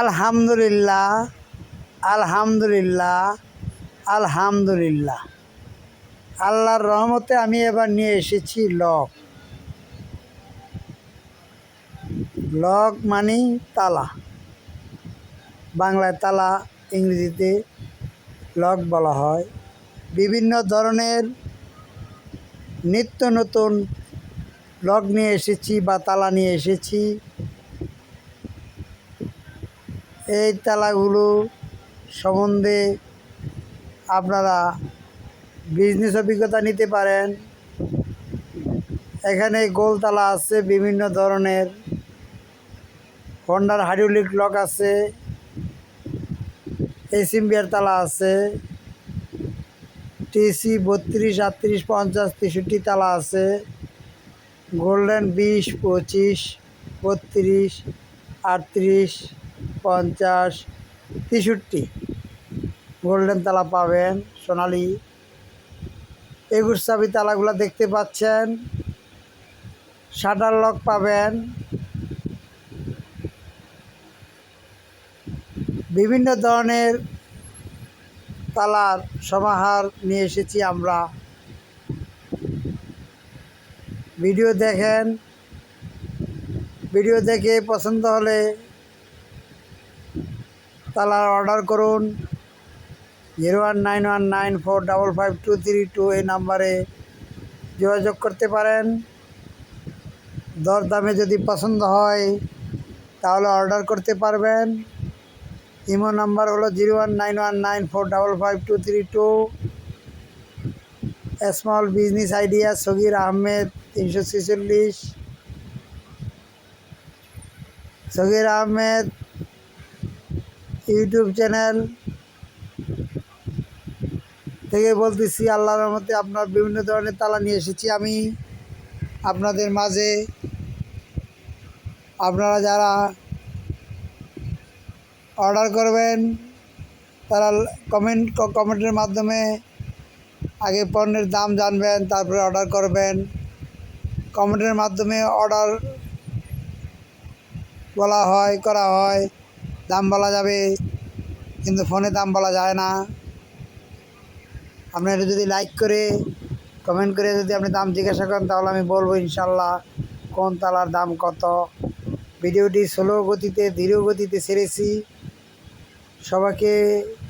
আলহামদুলিল্লাহ, আলহামদুলিল্লাহ, আলহামদুলিল্লাহ। আল্লাহর রহমতে আমি এবার নিয়ে এসেছি লক। লক মানে তালা, বাংলায় তালা, ইংরেজিতে লক বলা হয়। বিভিন্ন ধরনের নিত্য নতুন লক নিয়ে এসেছি বা তালা নিয়ে এসেছি। এই তালাগুলো সম্বন্ধে আপনারা বিজনেস অভিজ্ঞতা নিতে পারেন। এখানে গোল তালা আছে বিভিন্ন ধরনের, হন্ডার হাইড্রোলিক লক আছে, এসিম্বিয়ার তালা আছে, টিসি 32, 38, 50, 63 তালা আছে, গোল্ডেন 20, 25, 32, 38, 50, 63 গোল্ডেন তালা পাবেন, সোনালি। একুশ চাবি তালাগুলো দেখতে পাচ্ছেন। শাটার লক পাবেন। বিভিন্ন ধরনের তালার সমাহার নিয়ে এসেছি আমরা। ভিডিও দেখেন, ভিডিও দেখে পছন্দ হলে তালার অর্ডার করুন। 01919455232 এই নাম্বারে যোগাযোগ করতে পারেন। দরদামে যদি পছন্দ হয় তাহলে অর্ডার করতে পারবেন। ইমো নাম্বার হলো 01919455232। Small business idea Sagir Ahmed 346। Sagir Ahmed YouTube channel থেকে বলতেছি। আল্লাহর রহমতে আপনার বিভিন্ন ধরনের তালা নিয়ে এসেছি আমি আপনাদের মাঝে। আপনারা যারা অর্ডার করবেন তারা কমেন্টের মাধ্যমে আগে পণ্যের দাম জানবেন, তারপরে অর্ডার করবেন। কমেন্টের মাধ্যমে অর্ডার করা হয়, দাম বলা যাবে, কিন্তু ফোনে দাম বলা যায় না। আপনারা যদি লাইক করে কমেন্ট করে যদি আপনি দাম জিজ্ঞাসা করেন তাহলে আমি বলবো ইনশাল্লাহ কোন তালার দাম কত। ভিডিওটি স্লো গতিতে ধীর গতিতে ছেড়েছি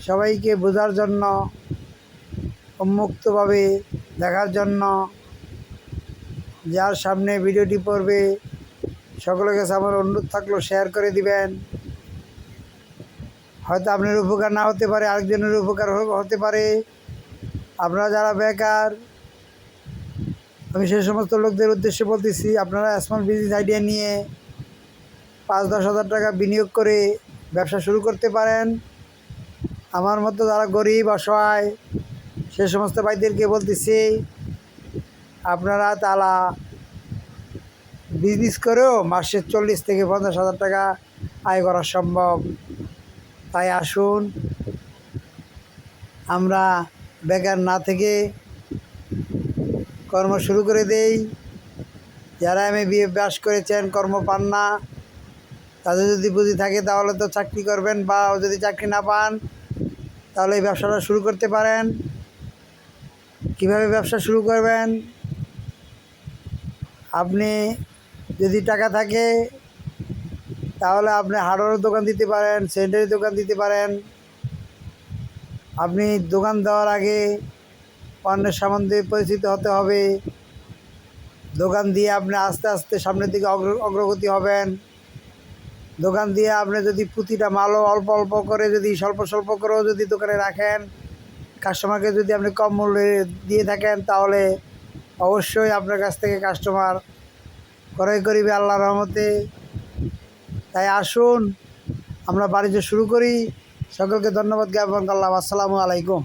সবাইকে বোঝার জন্য, উন্মুক্তভাবে দেখার জন্য। যার সামনে ভিডিওটি পড়বে সকলের কাছে আমার অনুরোধ থাকলো শেয়ার করে দিবেন। হয়তো আপনার উপকার না হতে পারে, আরেকজনের উপকার হতে পারে। আপনারা যারা বেকার, আমি সেই সমস্ত লোকদের উদ্দেশ্যে বলতেছি, আপনারা স্মল বিজনেস আইডিয়া নিয়ে 5-10 হাজার টাকা বিনিয়োগ করে ব্যবসা শুরু করতে পারেন। আমার মতো যারা গরিব অসহায় সে সমস্ত ভাইদেরকে বলতেছি, আপনারা তালা বিজনেস করেও মাসে 40 থেকে 50 হাজার টাকা আয় করা সম্ভব। তাই আসুন আমরা বেকার না থেকে কর্ম শুরু করে দেই। যারা বিএ পাস করেছেন, কর্ম পান না, তাদের যদি বুদ্ধি থাকে তাহলে তো চাকরি করবেন, বা যদি চাকরি না পান তাহলে এই ব্যবসাটা শুরু করতে পারেন। কিভাবে ব্যবসা শুরু করবেন? আপনি যদি টাকা থাকে তাহলে আপনি হার্ডওয়্যারের দোকান দিতে পারেন, সেন্টারি দোকান দিতে পারেন। আপনি দোকান দেওয়ার আগে পণ্যের সম্বন্ধে পরিচিত হতে হবে। দোকান দিয়ে আপনি আস্তে আস্তে সামনের দিকে অগ্রগতি হবেন। দোকান দিয়ে আপনি যদি প্রতিটা মালও অল্প অল্প করে, যদি স্বল্প করেও যদি দোকানে রাখেন, কাস্টমারকে যদি আপনি কম মূল্যে দিয়ে থাকেন তাহলে অবশ্যই আপনার কাছ থেকে কাস্টমার ক্রয় করিবে আল্লাহর রহমতে। তাই আসুন আমরা বাণিজ্য শুরু করি। সকলকে ধন্যবাদ জ্ঞাপন করলাম। আসসালামু আলাইকুম।